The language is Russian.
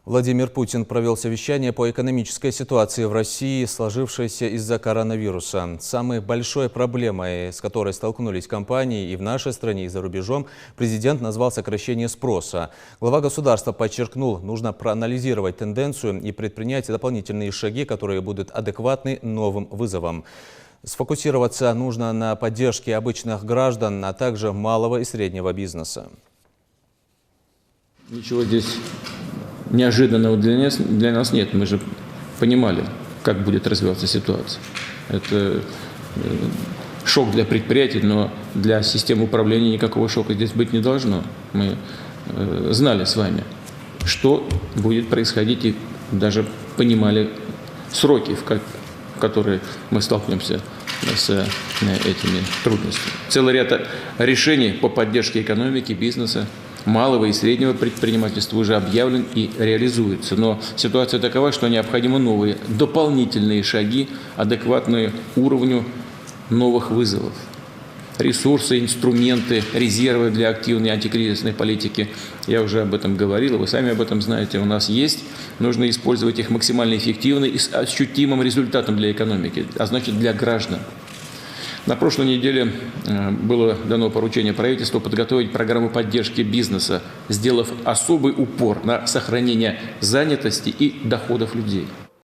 Владимир Путин провел совещание по экономической ситуации в России, сложившейся из-за коронавируса. Самой большой проблемой, с которой столкнулись компании и в нашей стране, и за рубежом, президент назвал сокращение спроса. Глава государства подчеркнул, нужно проанализировать тенденцию и предпринять дополнительные шаги, которые будут адекватны новым вызовам. Сфокусироваться нужно на поддержке обычных граждан, а также малого и среднего бизнеса. Ничего здесь неожиданного для нас нет. Мы же понимали, как будет развиваться ситуация. Это шок для предприятий, но для системы управления никакого шока здесь быть не должно. Мы знали с вами, что будет происходить, и даже понимали сроки, в которые мы столкнемся с этими трудностями. Целый ряд решений по поддержке экономики, бизнеса, малого и среднего предпринимательства уже объявлен и реализуется. Но ситуация такова, что необходимы новые, дополнительные шаги, адекватные уровню новых вызовов. Ресурсы, инструменты, резервы для активной антикризисной политики. Я уже об этом говорил, вы сами об этом знаете, у нас есть. Нужно использовать их максимально эффективно и с ощутимым результатом для экономики, а значит для граждан. На прошлой неделе было дано поручение правительству подготовить программу поддержки бизнеса, сделав особый упор на сохранение занятости и доходов людей.